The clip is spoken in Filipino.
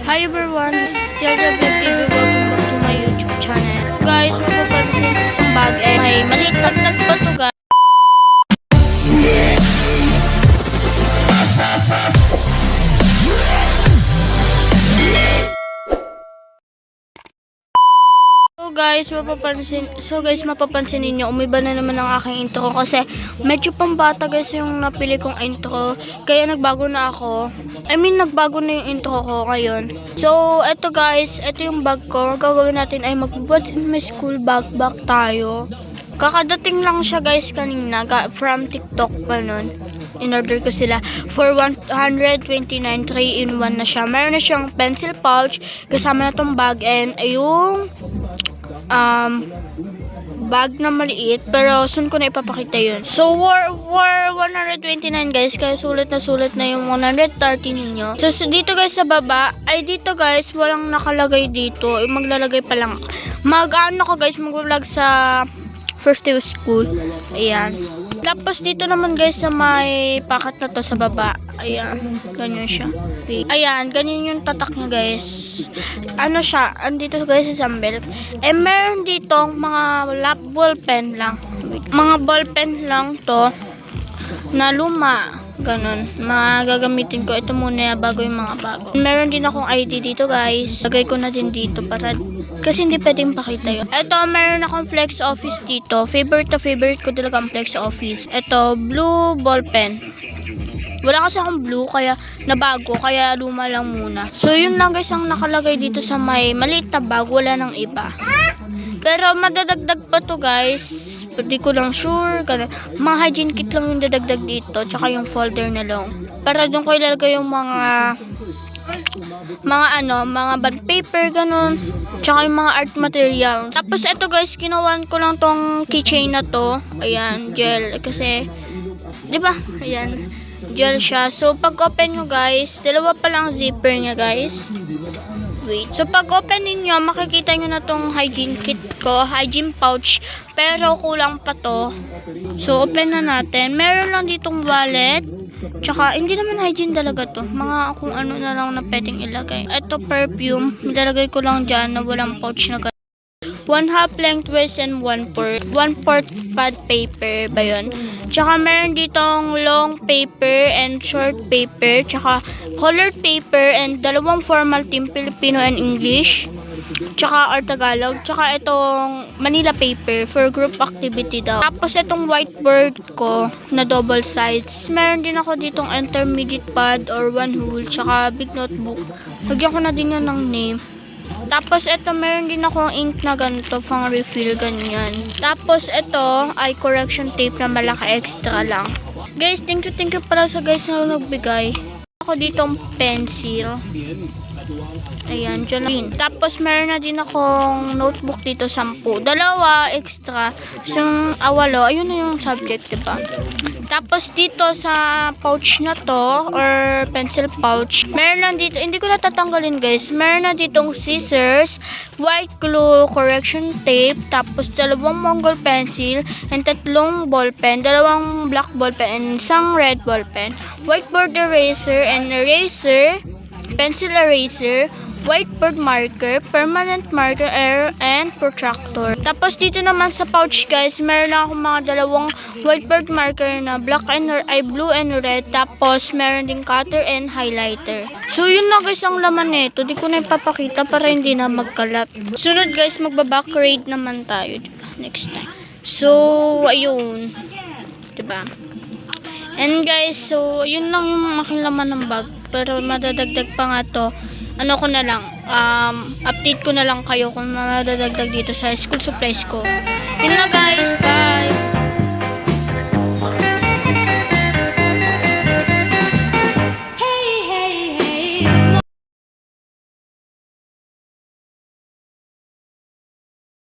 Hi everyone, this is TRW TV. Welcome back to my YouTube channel. Guys, mapapansin itong bag eh. May maliit na pa to guys. So guys, mapapansin ninyo, umiba na naman ang aking intro kasi medyo pambata guys yung napili kong intro. Kaya nagbago na ako. Nagbago na yung intro ko ngayon. So, eto guys, eto yung bag ko. Ang gagawin natin ay mag-what's in my school backpack tayo. Kakadating lang siya guys kanina from TikTok ganun. In-order ko sila for 129, 3-in-1 na siya. Meron na siyang pencil pouch kasama na tong bag and yung bag na maliit, pero soon ko na ipapakita yun. So, for 129 guys, kaya sulit na yung 130 ninyo. So, dito guys sa baba, ay dito guys, walang nakalagay dito. Maglalagay pa lang. Mag-ano ko guys, mag-vlog sa first day of school. Ayan. Tapos dito naman guys sa may pakat na to sa baba. Ayan. Ganyan siya. Ayan. Ganyan yung tatak niya guys. Ano siya? Andito guys sa belt. Meron dito mga ballpen lang. Mga ballpen lang to na luma. Ganon. Magagamitin ko. Ito muna bago yung mga bago. Meron din akong ID dito guys. Lagay ko na din dito para kasi hindi pwedeng pakita yun. Ito, meron akong flex office dito. Favorite ko talaga ang flex office. Ito, blue ballpen. Wala kasi akong blue, kaya nabago, kaya luma lang muna. So, yun lang guys ang nakalagay dito sa may maliit na bag. Wala nang iba. Pero madadagdag pa to guys. Hindi ko lang sure. Mga hygiene kit lang yung dadagdag dito. Tsaka yung folder na lang. Para doon ko ilalagay yung mga bond paper, ganun. Tsaka yung mga art material. Tapos ito guys, kinuhaan ko lang tong keychain na to. Ayan, gel. Kasi, di ba? Ayan, gel siya. So, pag open nyo guys, dalawa pa lang zipper niya guys. Wait. So, pag open ninyo, makikita nyo na tong hygiene kit ko, hygiene pouch. Pero, kulang pa to. So, open na natin. Meron lang ditong wallet. Tsaka, hindi naman hygiene talaga to. Mga kung ano na lang na pwedeng ilagay. Ito, perfume. Nilalagay ko lang dyan na walang pouch na 1/2 lengthwise and 1/4 pad paper ba yun? Tsaka meron ditong long paper and short paper, tsaka colored paper and dalawang formal team, Filipino and English, tsaka or Tagalog, tsaka itong Manila paper for group activity daw. Tapos itong whiteboard ko na double sides. Meron din ako ditong intermediate pad or one whole, tsaka big notebook. Lagyan ko na din yan ng name. Tapos, ito, meron din akong ink na ganito, pang refill, ganyan. Tapos, ito, ay correction tape na malaki extra lang. Guys, thank you pala sa guys na nagbigay. Ako ditong pencil. Ayan, dyan. Tapos, meron na din akong notebook dito, 10. Dalawa, extra. Yung awalo, ayun na yung subject, diba? Tapos, dito sa pouch na to, or pencil pouch, meron na dito, hindi ko natatanggalin guys, meron na ditong scissors, white glue, correction tape, tapos dalawang Mongol pencil, and 3 ballpen, dalawang black ballpen, and isang red ballpen, whiteboard eraser, and eraser, pencil eraser, whiteboard marker, permanent marker, and protractor. Tapos dito naman sa pouch guys, meron na akong mga dalawang whiteboard marker na black and blue and red. Tapos meron din cutter and highlighter. So yun na guys ang laman nito. Di ko na ipapakita para hindi na magkalat. Sunod guys, magbaback raid naman tayo, diba? Next time. So ayun, diba? And guys, so yun lang yung aking laman ng bag. Pero madadagdag pa nga to. Ano ko na lang, update ko na lang kayo kung madadagdag dito sa school supplies ko. Yun na guys, bye!